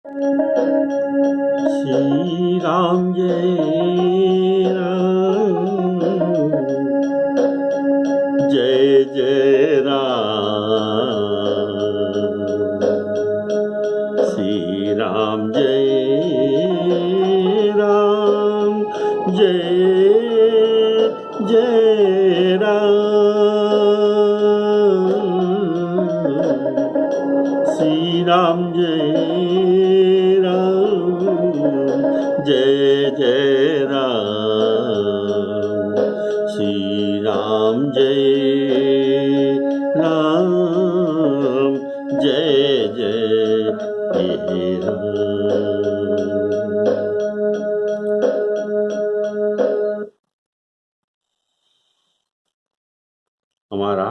श्री राम जय राम, जय जय राम। श्री राम जय राम, जय जय राम। श्री राम जय राम, जय जय राम। श्री राम जय राम, जय जय राम। हमारा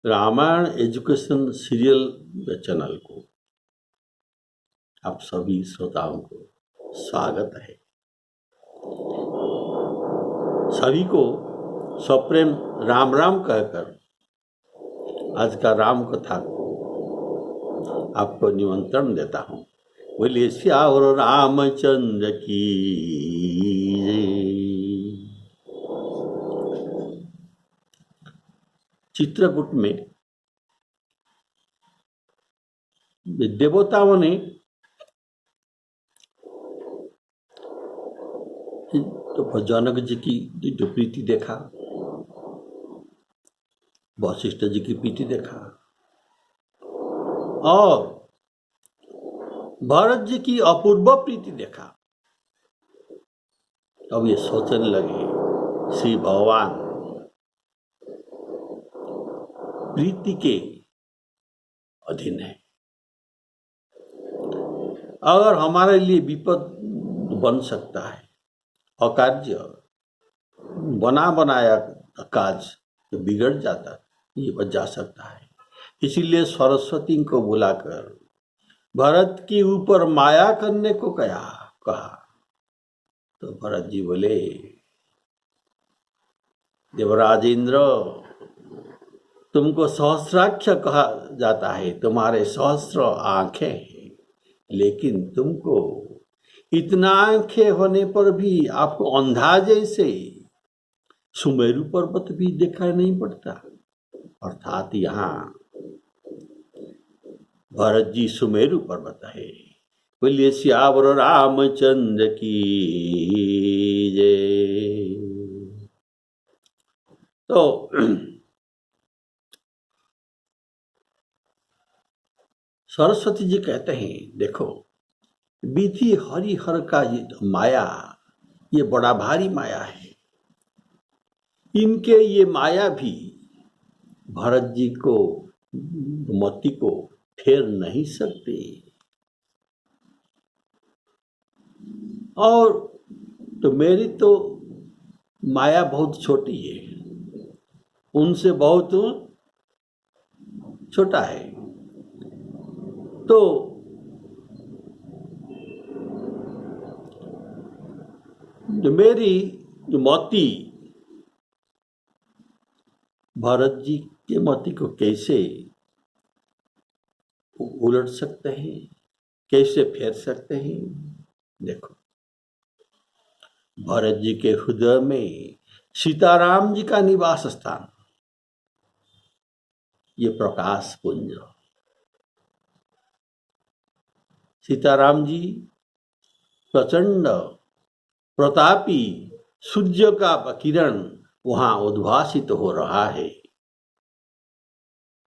रामायण एजुकेशन सीरियल चैनल को आप सभी श्रोताओं को स्वागत है। सभी को सप्रेम राम राम कहकर आज का राम कथा को आपको निमंत्रण देता हूँ। बोलिए श्यावर रामचंद्र की जय। चित्रकूट में देवताओं ने तो जनक जी की जो प्रीति देखा, वशिष्ठ जी की प्रीति देखा और भरत जी की अपूर्व प्रीति देखा। अब ये सोचने लगे श्री भगवान प्रीति के अधीन है। अगर हमारे लिए विपद बन सकता है, अकार्य बना बनाया काज तो बिगड़ जाता, ये बच जा सकता है। इसीलिए सरस्वती को बुलाकर भरत के ऊपर माया करने को कहा। तो भरत जी बोले, देवराजेंद्र, तुमको सहस्राक्ष कहा जाता है, तुम्हारे सहस्र आंखें हैं, लेकिन तुमको इतना आंखें होने पर भी आपको अंधा जैसे सुमेरु पर्वत भी दिखाई नहीं पड़ता। अर्थात यहाँ भरत जी सुमेरु पर्वत है। बोलिए श्यावर रामचंद्र की जय। तो सरस्वती जी कहते हैं, देखो विधि हरिहर का ये माया, ये बड़ा भारी माया है। इनके ये माया भी भरत जी को मति को फेर नहीं सकते। और तो मेरी तो माया बहुत छोटी है, उनसे बहुत छोटा है। तो मेरी मति भरत जी के मति को कैसे उलट सकते हैं, कैसे फेर सकते हैं? देखो, भरत जी के हृदय में सीताराम जी का निवास स्थान, ये प्रकाश पुंज। सीताराम जी प्रचंड प्रतापी सूर्य का किरण वहां उद्भासित हो रहा है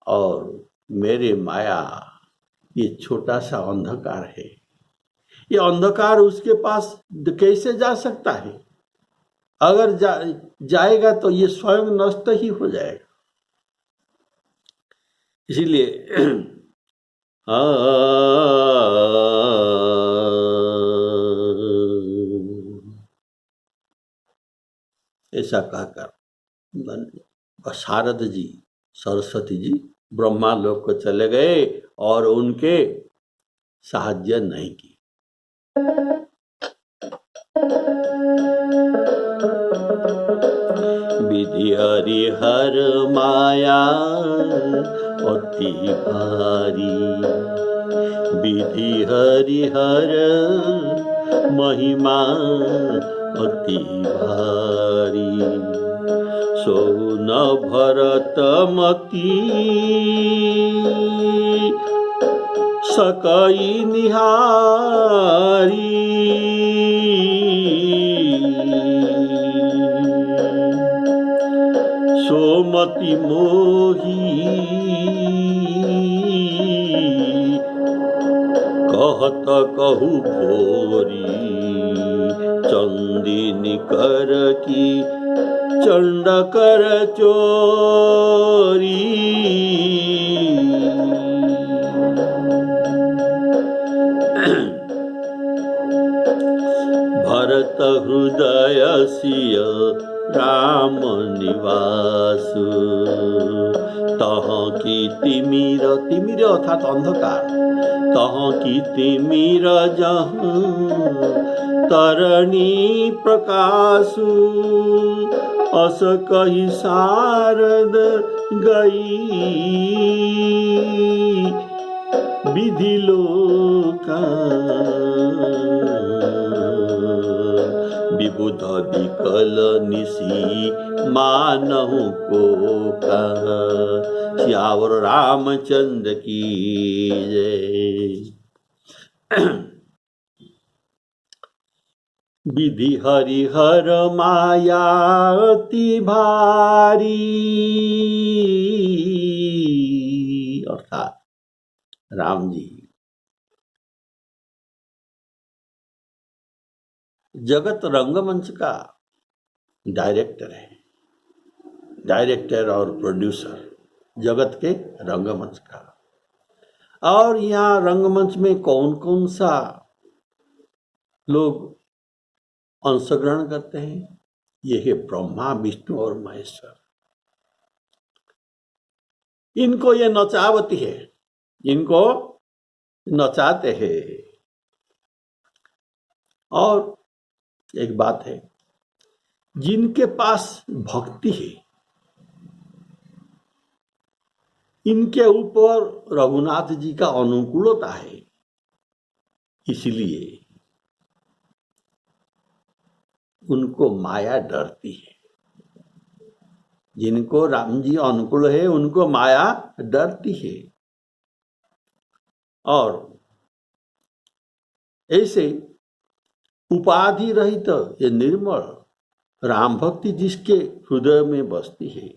और मेरे माया ये छोटा सा अंधकार है। ये अंधकार उसके पास कैसे जा सकता है? अगर जाएगा तो ये स्वयं नष्ट ही हो जाएगा। इसीलिए ऐसा कहकर शारद जी, सरस्वती जी ब्रह्मा लोक को चले गए और उनके साहाय्य नहीं की। विधि हरिहर माया अति भारी। विधि हरिहर महिमा अति भारी। सो न भरत मति सकई निहारी। सोमति मोही कहत कहु भोरी। चंदिनी कर की चंड कर चोरी। भरत हृदय सिय राम निवासु। तह की तिमिर, तिमिर अर्थात अंधकार, तह की तिमिर जहाँ तरणी प्रकाशु। अस कही शारद गई विधि लोका। विबुध विकल निशी मानहु को का। श्यावर रामचंद्र की जय। विधि हरिहर माया अति भारी। अर्थात राम जी जगत रंगमंच का डायरेक्टर है, डायरेक्टर और प्रोड्यूसर जगत के रंगमंच का। और यहाँ रंगमंच में कौन कौन सा लोग अंशग्रहण करते हैं? ये है ब्रह्मा विष्णु और महेश्वर। इनको ये नचावती है, इनको नचाते हैं। और एक बात है, जिनके पास भक्ति है इनके ऊपर रघुनाथ जी का अनुकूलता है, इसलिए उनको माया डरती है। जिनको राम जी अनुकूल है उनको माया डरती है। और ऐसे उपाधि रहित ये निर्मल राम भक्ति जिसके हृदय में बसती है,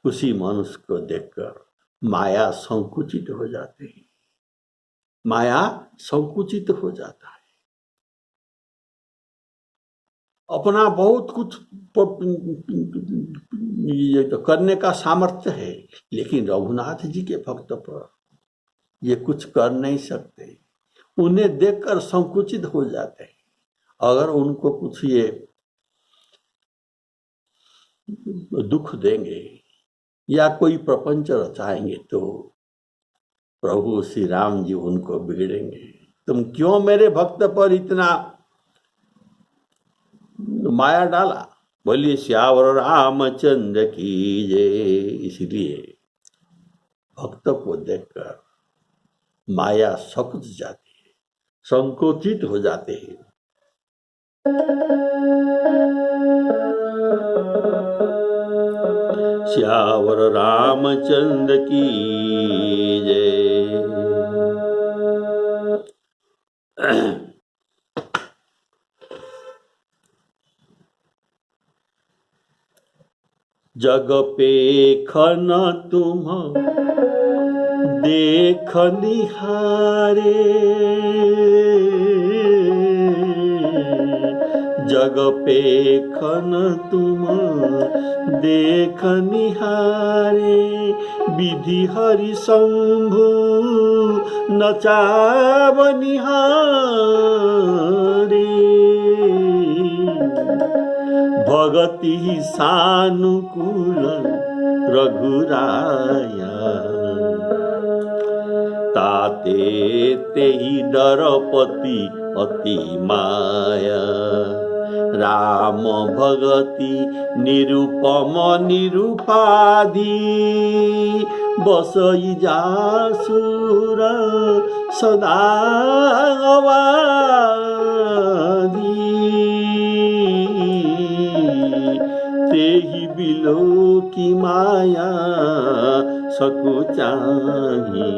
उसी मनुष्य को देखकर माया संकुचित हो जाती है, माया संकुचित हो जाता है। अपना बहुत कुछ ये तो करने का सामर्थ्य है, लेकिन रघुनाथ जी के भक्त पर ये कुछ कर नहीं सकते। उन्हें देखकर संकुचित हो जाते हैं। अगर उनको कुछ ये दुख देंगे या कोई प्रपंच रचाएंगे तो प्रभु श्री राम जी उनको बिगड़ेंगे। तुम क्यों मेरे भक्त पर इतना माया डाला? बोलिए श्यावर रामचंद्र की जय। इसलिए भक्त को देखकर माया सकुच जाती है, संकोचित हो जाते हैं। श्यावर रामचंद्र की जय। जग पेखन तुम देख निहारे। जग पेखन तुम देख निहारे। विधि हरि शंभु नचाव निहारे। भगति सानुकूल रघुराया। ताते तेहि डरपति अति माया। राम भगति निरुपम निरुपाधि बसई जासुर सदा अवाधि तेहि बिलो की माया सकुचाही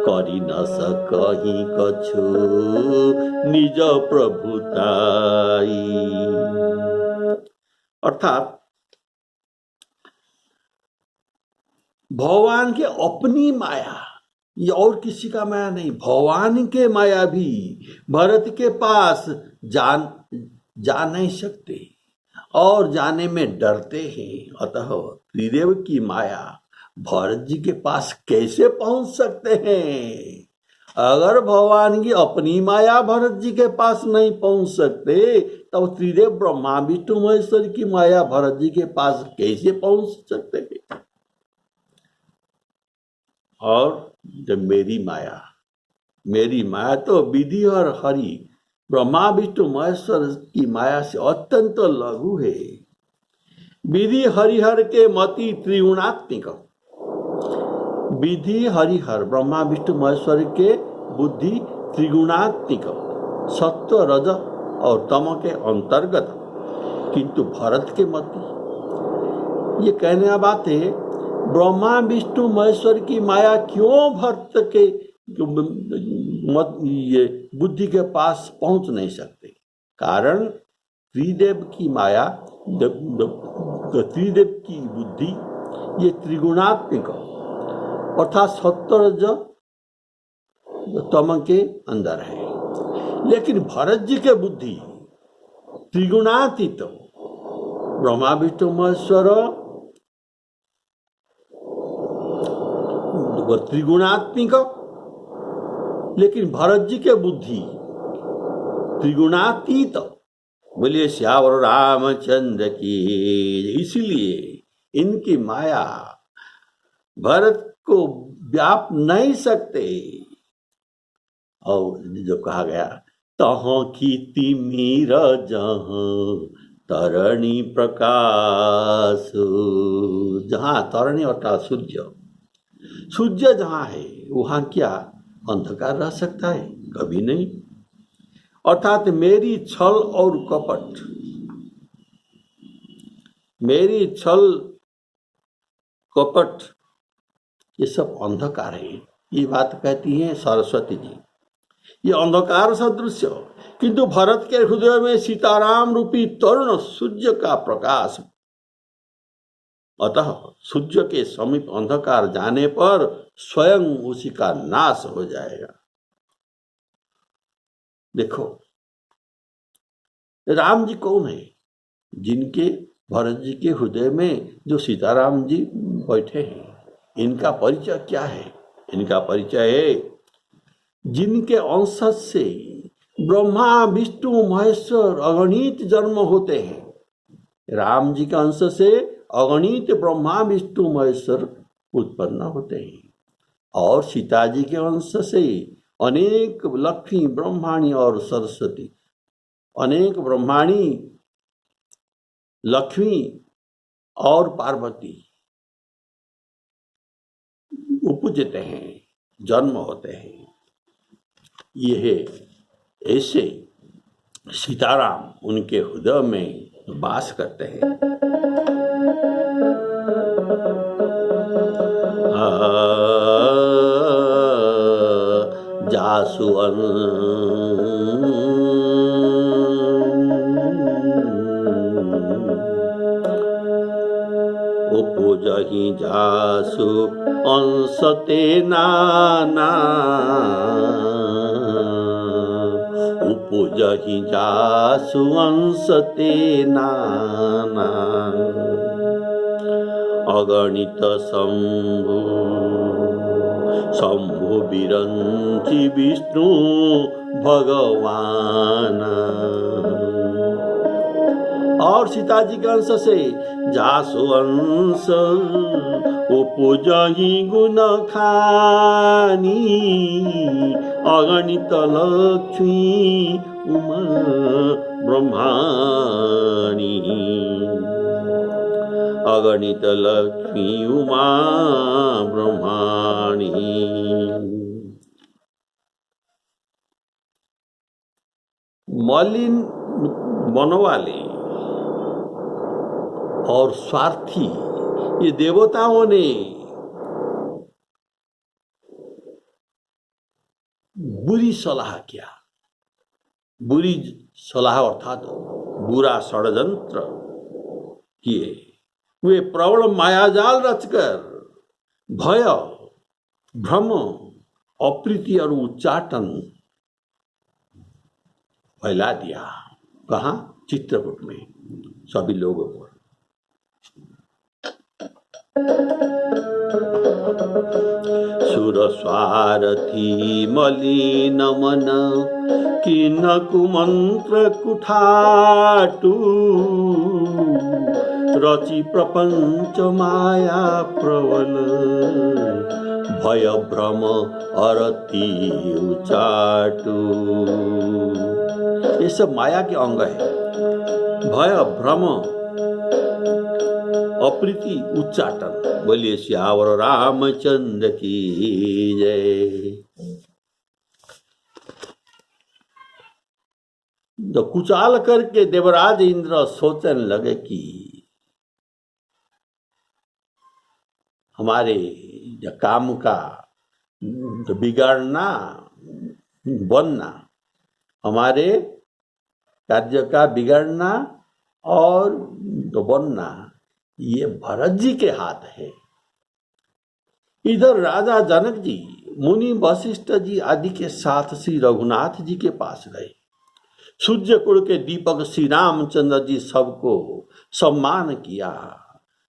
करी न सकही कछु निज प्रभुताई। अर्थात भगवान के अपनी माया, ये और किसी का माया नहीं, भगवान के माया भी भरत के पास जा नहीं सकते और जाने में डरते हैं। अतः त्रिदेव की माया भरत जी के पास कैसे पहुंच सकते हैं? अगर भगवान की अपनी माया भरत जी के पास नहीं पहुंच सकते तो त्रिदेव ब्रह्मा विष्णु महेश्वर की माया भरत जी के पास कैसे पहुंच सकते हैं? और जब मेरी माया तो विधि और हरि ब्रह्मा विष्णु महेश्वर की माया से अत्यंत लघु है। विधि हरिहर के मति त्रिगुणात्मिक, विधि हरिहर ब्रह्मा विष्णु महेश्वर के बुद्धि त्रिगुणात्मिक, सत्व रज और तम के अंतर्गत, किंतु भरत के मति, ये कहने का बात है ब्रह्मा विष्णु महेश्वर की माया क्यों भरत के ये बुद्धि के पास पहुंच नहीं सकते? कारण त्रिदेव की माया, त्रिदेव की बुद्धि ये त्रिगुणात्मिक अर्थात सत्वरज तम के अंदर है। लेकिन भरत जी के बुद्धि त्रिगुणातीत, ब्रह्मा विष्णु महेश्वर त्रिगुणात्मिक, लेकिन भरत जी के बुद्धि त्रिगुणातीत। बोलिए श्यावर रामचंद्र की। इसलिए इनकी माया भरत को व्याप नहीं सकते। और जो कहा गया तहाँ की तिमिर जहाँ तरणी प्रकाश, जहाँ तरणी अर्थात सूर्य जहाँ है वहाँ क्या अंधकार रह सकता है? कभी नहीं। अर्थात मेरी छल और कपट, मेरी छल कपट ये सब अंधकार है। ये बात कहती है सरस्वती जी। ये अंधकार सदृश्य, किंतु भरत के हृदय में सीताराम रूपी तरुण सूर्य का प्रकाश। अतः सूर्य के समीप अंधकार जाने पर स्वयं उसी का नाश हो जाएगा। देखो राम जी कौन है? जिनके भरत जी के हृदय में जो सीताराम जी बैठे हैं, इनका परिचय क्या है? इनका परिचय है जिनके अंश से ब्रह्मा विष्णु महेश्वर अगणित जन्म होते हैं। राम जी के अंश से अगणित ब्रह्मा विष्णु महेश्वर उत्पन्न होते हैं और सीता जी के अंश से अनेक लक्ष्मी ब्रह्माणी और सरस्वती, अनेक ब्रह्माणी लक्ष्मी और पार्वती उपजते हैं, जन्म होते हैं। यह ऐसे सीताराम उनके हृदय में वास करते हैं। जासुअन उपजहि जासु अंसते नाना, उपजहि जासु अंसते नाना। अगणित शंभु शंभु विरंचि विष्णु भगवान। और सीता जी के अंश से जासु अंश उपजहि गुण खानी अगणित लक्ष्मी उमा ब्रह्माणी अगणित लक्ष्मी उमा ब्रह्माणी। मलिन मनवाले और स्वार्थी ये देवताओं ने बुरी सलाह किया, बुरी सलाह अर्थात बुरा षड्यंत्र किए। वे प्रबल मायाजाल रचकर भय, भ्रम, अप्रीति और उच्चाटन फैला दिया। कहाँ? चित्रकूट में सभी लोगों पर। सुर स्वार्थी मलिन मन किन कुमंत्र कुठाटू रचि प्रपंच माया प्रबल भय भ्रम अरति उचाटू। ये सब माया के अंग है। भय, भ्रम, अप्रीति, उच्चाटन। बोलिए सियावर रामचंद्र की जय। तो कुचाल करके देवराज इंद्र सोचने लगे कि हमारे काम का बिगाड़ना, बनना, हमारे कार्य का बिगड़ना और बनना ये भरत जी के हाथ है। इधर राजा जनक जी, मुनि वशिष्ठ जी आदि के साथ श्री रघुनाथ जी के पास गए। सूर्य कुल के दीपक श्री रामचंद्र जी सबको सम्मान किया।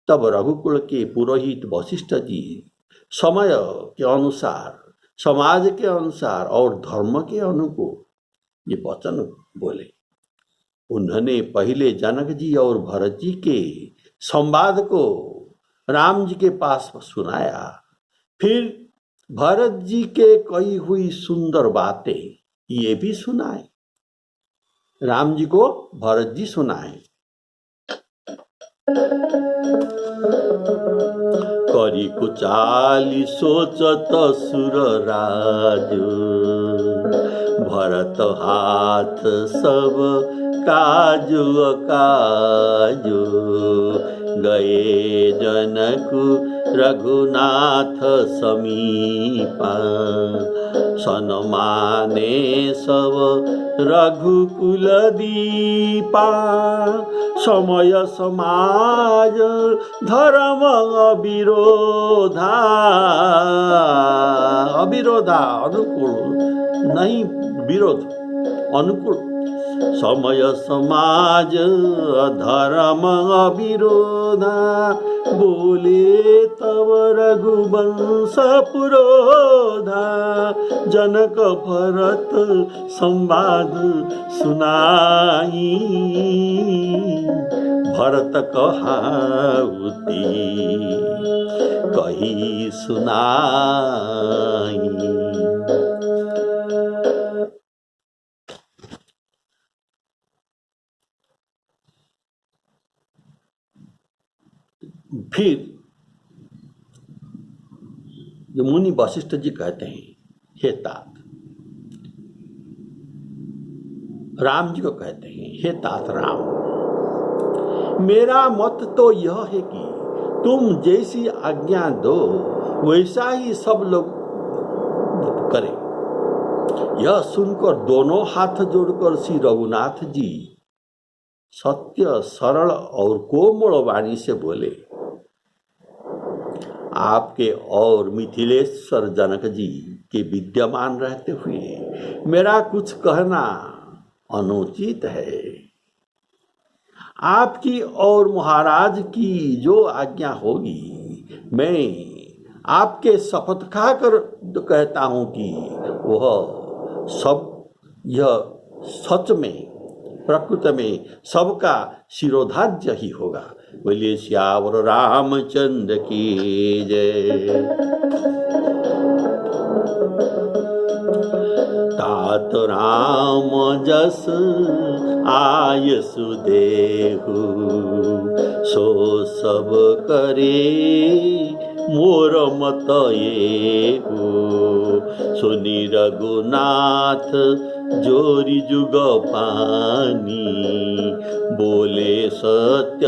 तब रघुकुल के पुरोहित वशिष्ठ जी समय के अनुसार, समाज के अनुसार और धर्म के अनुकूल ये वचन बोले। उन्होंने पहले जनक जी और भरत जी के संवाद को राम जी के पास सुनाया। फिर भरत जी के कही हुई सुंदर बातें ये भी सुनाए। राम जी को भरत जी सुनाए। करी कुचाली सोचत सुर राजू भरत हाथ सब काजू काजू गए जनकु रघुनाथ समीपा सनमाने सब रघुकुल दीपा समय समाज धर्म अविरोधा अविरोधा अनुकूल नहीं विरोध अनुकूल समय समाज धर्म अविरोधा बोले तब रघुवंश पुरोधा जनक भरत संवाद सुनाई भरत कहाउती कही सुनाई। फिर जो मुनि वशिष्ठ जी कहते हैं, हे तात, राम जी को कहते हैं, हे तात राम, मेरा मत तो यह है कि तुम जैसी आज्ञा दो वैसा ही सब लोग करें। यह सुनकर दोनों हाथ जोड़कर श्री रघुनाथ जी सत्य, सरल और कोमल वाणी से बोले, आपके और मिथिलेश्वर जनक जी के विद्यमान रहते हुए मेरा कुछ कहना अनुचित है। आपकी और महाराज की जो आज्ञा होगी मैं आपके शपथ खाकर कहता हूं कि वह सब यह सच में प्रकृति में सबका शिरोधार्य ही होगा। बोलिए सियावर रामचंद्र की जय। तात राम जस आयसु देहु, सो सब करे मोर मत येहु। सुनि रघुनाथ जोरी जुग पानी, बोले सत्य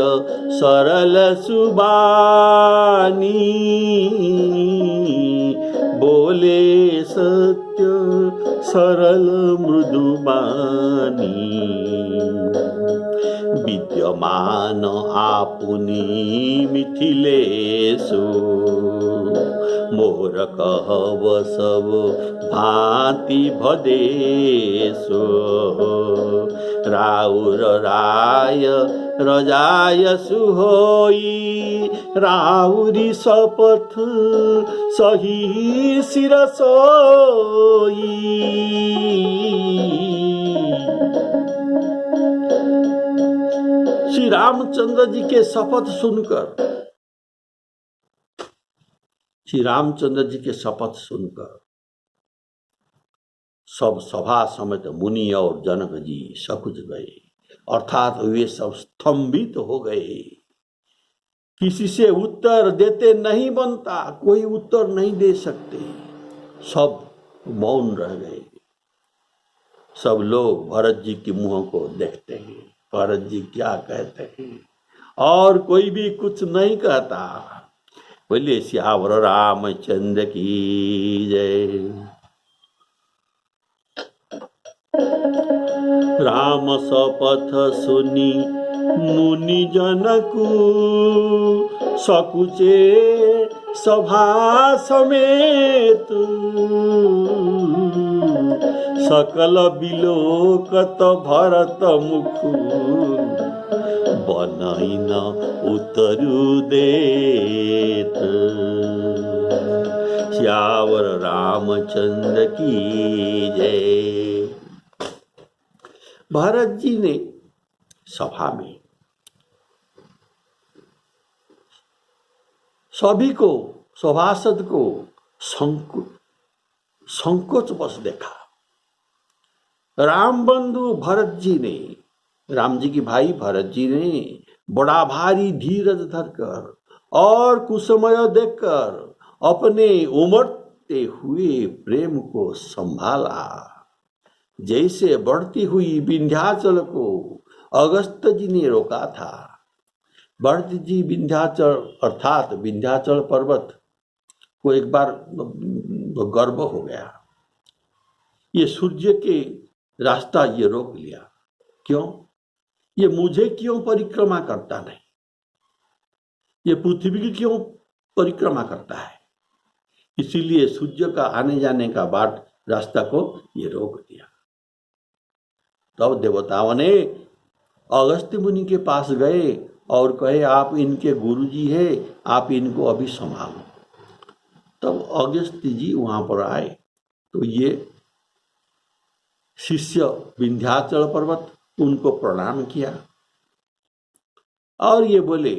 सरल सुबानी, बोले सत्य सरल मृदुबानी। विद्यमान आपुनी मिथिलेशु, मोर कहब सब भांति भदेशु। राउर राय रजायसु होई, राउरी शपथ सही सिर सोई। श्री रामचंद्र जी के शपथ सुनकर, श्री रामचंद्र जी के शपथ सुनकर सब सभा समेत मुनि और जनक जी सकुच गए, अर्थात वे सब स्तंभित हो गए। किसी से उत्तर देते नहीं बनता, कोई उत्तर नहीं दे सकते, सब मौन रह गए। सब लोग भरत जी के मुंह को देखते हैं, भरत जी क्या कहते हैं, और कोई भी कुछ नहीं कहता। बोलिए सियावर रामचंद्र की जय। राम शपथ सुनी मुनि जनकु, सकुचे सभा समेत। सकल बिलोकत भरत मुखु, बनई न उतरु देत। सियावर रामचंद्र की जय। भरत जी ने सभा में सभी को, सभासद को संकोच बस देखा। राम बंधु भरत जी ने, राम जी के भाई भरत जी ने बड़ा भारी धीरज धरकर और कुसमय देखकर अपने उमड़ते हुए प्रेम को संभाला। जैसे बढ़ती हुई विंध्याचल को अगस्त जी ने रोका था। भरत जी विंध्याचल अर्थात विंध्याचल पर्वत को एक बार गर्व हो गया, ये सूर्य के रास्ता ये रोक लिया। क्यों? ये मुझे क्यों परिक्रमा करता नहीं, ये पृथ्वी की क्यों परिक्रमा करता है? इसीलिए सूर्य का आने जाने का बाट रास्ता को ये रोक दिया। तब देवताओं ने अगस्त्य मुनि के पास गए और कहे आप इनके गुरुजी हैं, आप इनको अभी संभालो। तब अगस्त्य जी वहां पर आए तो ये शिष्य विंध्याचल पर्वत उनको प्रणाम किया और ये बोले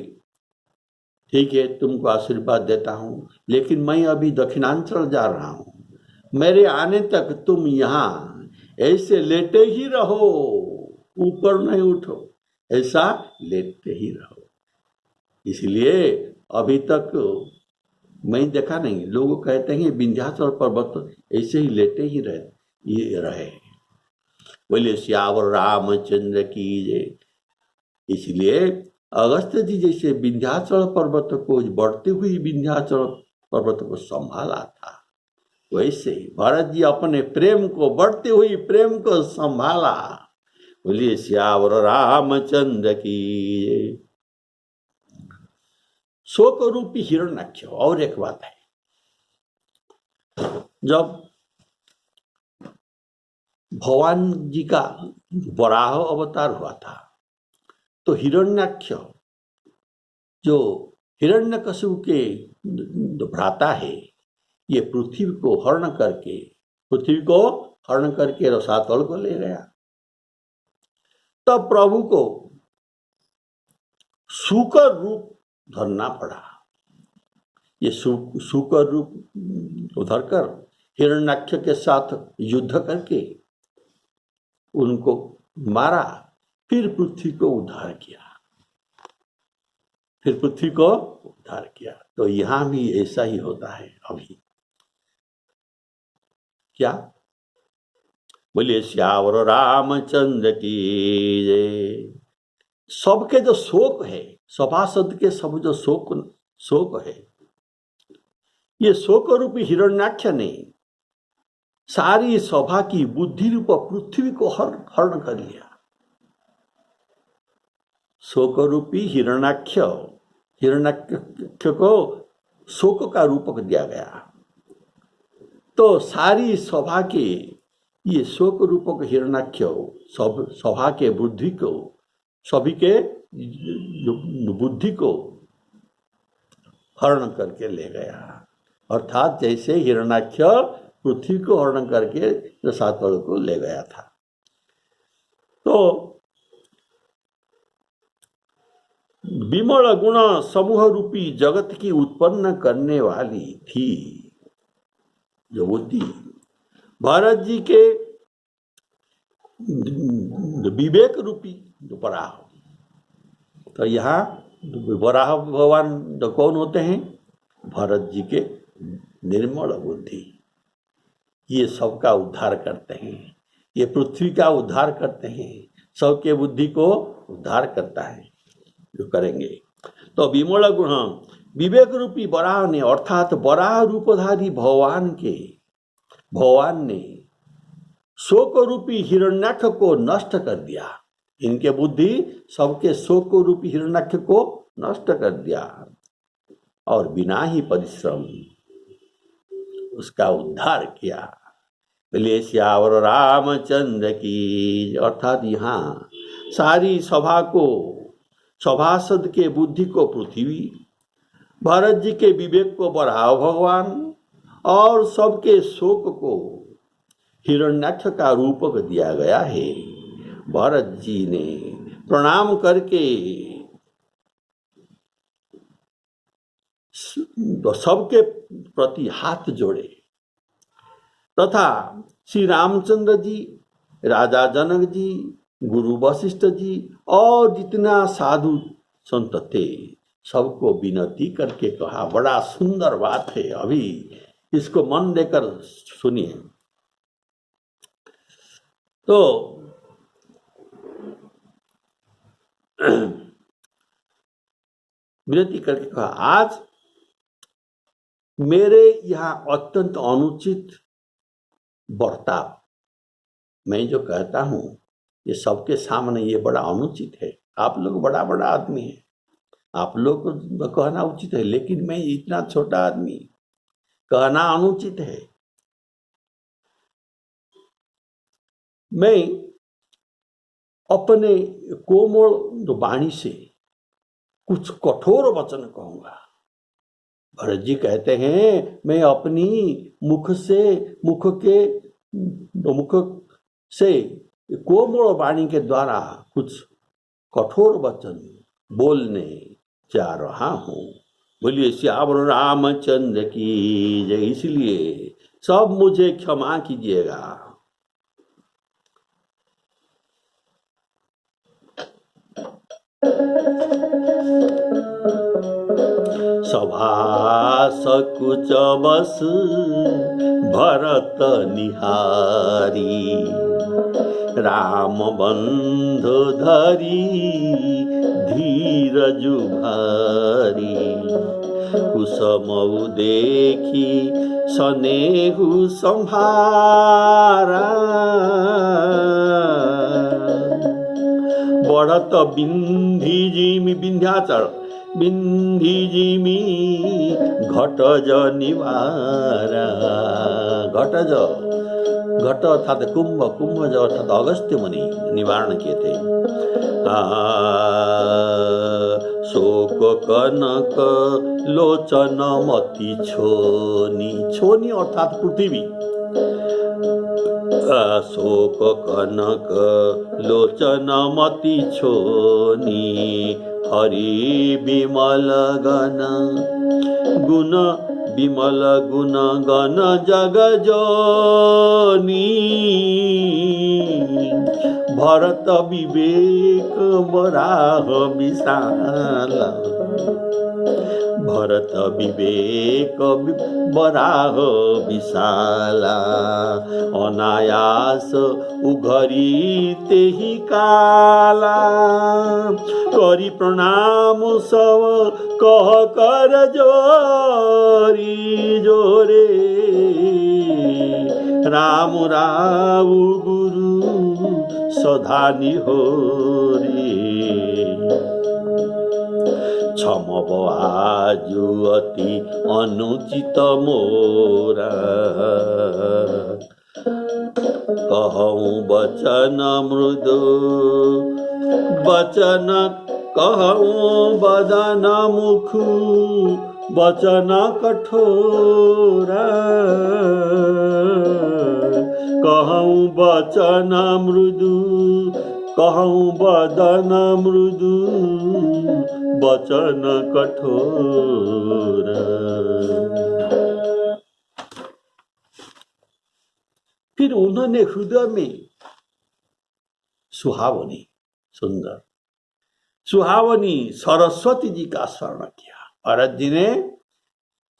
ठीक है तुमको आशीर्वाद देता हूं, लेकिन मैं अभी दक्षिणांचल जा रहा हूं, मेरे आने तक तुम यहाँ ऐसे लेटे ही रहो, ऊपर नहीं उठो, ऐसा लेटे ही रहो। इसलिए अभी तक मैं देखा नहीं, लोग कहते हैं विंध्याचल पर्वत ऐसे ही लेटे ही रहे। बोले सियावर रामचंद्र की जय। इसलिए अगस्त्य जी जैसे विंध्याचल पर्वत को, बढ़ती हुई विंध्याचल पर्वत को संभाला था, वैसे भरत जी अपने प्रेम को, बढ़ती हुई प्रेम को संभाला। बोलिए सियावर रामचंद्र की। शोक रूपी हिरण्याक्ष। और एक बात है, जब भगवान जी का वराह अवतार हुआ था तो हिरण्याक्ष जो हिरण्यकशिपु के भ्राता है, ये पृथ्वी को हरण करके रसातल को ले गया। तब प्रभु को सूकर रूप धरना पड़ा। ये सूकर रूप धरकर हिरण्याक्ष के साथ युद्ध करके उनको मारा, फिर पृथ्वी को उद्धार किया, फिर पृथ्वी को उद्धार किया। तो यहां भी ऐसा ही होता है अभी। क्या? बोलिए श्यावर रामचंद्र की जय। सबके जो शोक है, सभासद के सब जो शोक है, ये शोक रूपी हिरण्याक्ष ने सारी सभा की बुद्धि रूप पृथ्वी को हरण कर लिया। शोक रूपी हिरण्याक्ष को शोक का रूपक दिया गया। तो सारी सभा के ये शोक रूपक हिरण्याक्ष सब सभा के बुद्धि को, सभी के बुद्धि को हरण करके ले गया। अर्थात जैसे हिरण्याक्ष पृथ्वी को हरण करके रसातल को ले गया था। तो विमल गुण समूह रूपी जगत की उत्पन्न करने वाली थी जो बुद्धि, भरत जी के विवेक रूपी जो वराह। तो यहाँ वराह भगवान जो कौन होते हैं? भरत जी के निर्मल बुद्धि, ये सबका उद्धार करते हैं, ये पृथ्वी का उद्धार करते हैं, सबके बुद्धि को उद्धार करता है जो करेंगे। तो विमल गुण विवेक रूपी वराह ने, अर्थात वराह रूपधारी भगवान ने शोक रूपी हिरण्याक्ष को नष्ट कर दिया। इनके बुद्धि सबके शोक रूपी हिरण्याक्ष को नष्ट कर दिया और बिना ही परिश्रम उसका उद्धार किया। बोलिए श्यावर रामचंद्र की। अर्थात यहाँ सारी सभा को, सभासद के बुद्धि को पृथ्वी, भरत जी के विवेक को वराह भगवान और सबके शोक को हिरण्याक्ष का रूपक दिया गया है। भरत जी ने प्रणाम करके सबके प्रति हाथ जोड़े तथा श्री रामचंद्र जी, राजा जनक जी, गुरु वशिष्ठ जी और जितना साधु संत थे सबको विनती करके कहा। बड़ा सुंदर बात है, अभी इसको मन देकर सुनिए। तो विनती करके कहा, आज मेरे यहाँ अत्यंत अनुचित बर्ताव, मैं जो कहता हूं ये सबके सामने ये बड़ा अनुचित है। आप लोग बड़ा बड़ा आदमी है, आप लोग को कहना उचित है, लेकिन मैं इतना छोटा आदमी, कहना अनुचित है। मैं अपने कोमल वाणी से कुछ कठोर वचन कहूंगा। भरत जी कहते हैं, मैं अपनी मुख से कोमल वाणी के द्वारा कुछ कठोर वचन बोलने जा रहा हूं। बोलिए श्यावर रामचंद्र की जय। इसलिए सब मुझे क्षमा कीजिएगा। सभा सकुच बस भरत निहारी, राम बंधु धरी धीरजु भारी, कुसमऊ देखी स्नेहु संभारा, बढ़त बिंधी जिमी विंध्याचल बिंधी जिमी घटज निवारा। घटज, घट अर्थात कुंभ, कुंभज अर्थात अगस्त्य मुनि निवारण किए थे। शोक कनक लोचन मति छोनी, छोनी अर्थात पृथ्वी, अशोक कनक लोचन मति छोनी हरि विमल गण गुण विमल गुण गण जग जोनी भरत विवेक बराह विशाल भरत विवेक बराह विशाला अनायास उघरी तेहि काला करी प्रणाम सब कह कर जोरी जोरे राम राव गुरु सदा निहोरी क्षमब आजु अति अनुचित मोरा कहूँ बचन मृदु बचन कहूँ बदन मुख बचन कठोरा कहूँ बचन मृदु कहूँ बदन मृदु बचन कठोर। फिर उन्होंने हृदय में सुहावनी सुंदर सुहावनी सरस्वती जी का स्मरण किया। भरत जी ने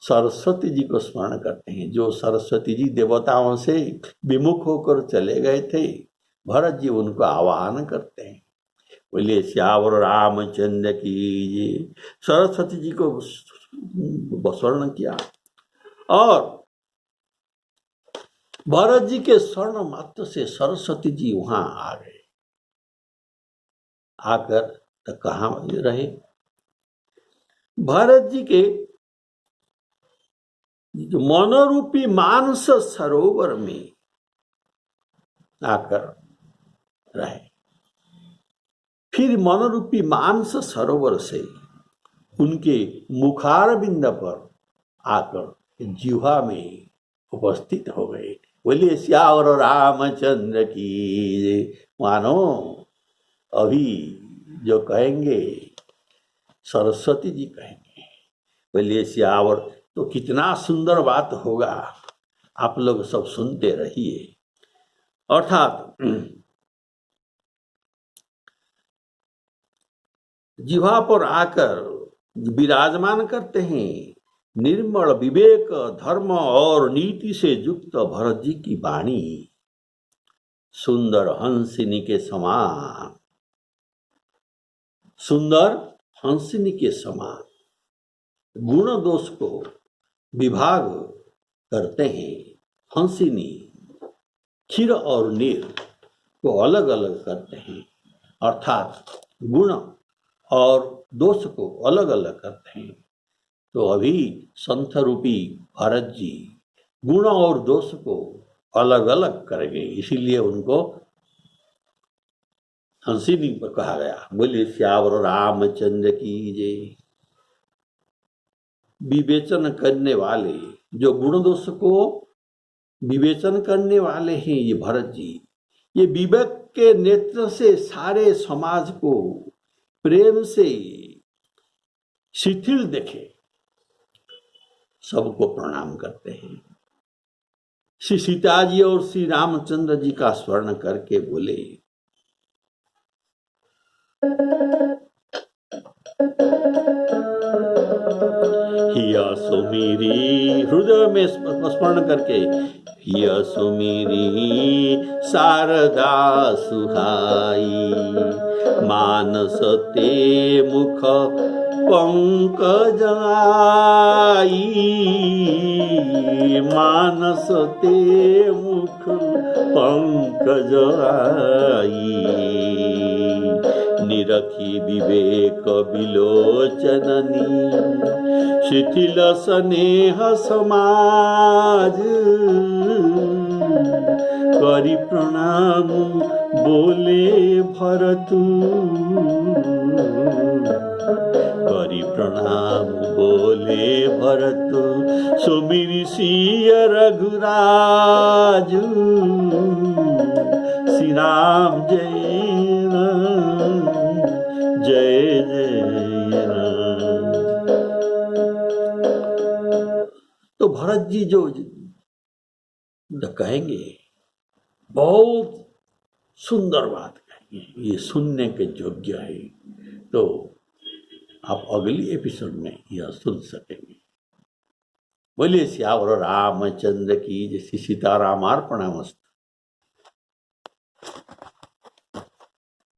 सरस्वती जी को स्मरण करते हैं, जो सरस्वती जी देवताओं से विमुख होकर चले गए थे। भरत जी उनको आह्वान करते हैं, बोलिए श्यावर रामचंद्र की जी। सरस्वती जी को स्मरण किया और भरत जी के स्मरण मात्र से सरस्वती जी वहां आ गए। आकर तो कहाँ रहे, भरत जी के मनोरूपी मानस सरोवर में आकर रहे। फिर मनोरूपी मानस सरोवर से उनके मुखारविंद पर आकर जिह्वा में उपस्थित हो गए। बोलिए श्यावर रामचंद्र की। मानो अभी जो कहेंगे सरस्वती जी कहेंगे, बोलिए श्यावर, तो कितना सुंदर बात होगा, आप लोग सब सुनते रहिए। अर्थात जिह्वा पर आकर विराजमान करते हैं। निर्मल विवेक धर्म और नीति से युक्त भरत जी की वाणी सुंदर हंसिनी के समान, सुंदर हंसिनी के समान गुण दोष को विभाग करते हैं। हंसिनी क्षीर और नीर को अलग अलग करते हैं, अर्थात गुण और दोष को अलग अलग करते हैं। तो अभी संत रूपी भरत जी गुण और दोष को अलग अलग करेंगे, इसीलिए उनको हंसिनी पर कहा गया। बोले श्यावर रामचंद्र की जय। विवेचन करने वाले, जो गुण दोष को विवेचन करने वाले हैं ये भरत जी, ये विवेक के नेत्र से सारे समाज को प्रेम से शिथिल देखे, सबको प्रणाम करते हैं। श्री सीता जी और श्री रामचंद्र जी का स्मरण करके बोले, हिया सुमेरी, हृदय में स्मरण करके, हिया सुमेरी शारदा सुहाई, मानस ते मुख पंकज आई, मानस ते मुख पंकज आई, निरखी विवेक विलोचननी, शिथिल स्नेह समाज, करी प्रणाम बोले भरतु, करी प्रणाम बोले भरत, सुमिरि सिय रघुराजु, श्री राम जय राम, जय जय राम। तो भरत जी जो कहेंगे बहुत सुंदर बात कहेंगे, ये सुनने के योग्य है। तो आप अगली एपिसोड में यह सुन सकेंगे। बोलिए सियावर रामचंद्र की जय। सीतारामार्पणमस्तु।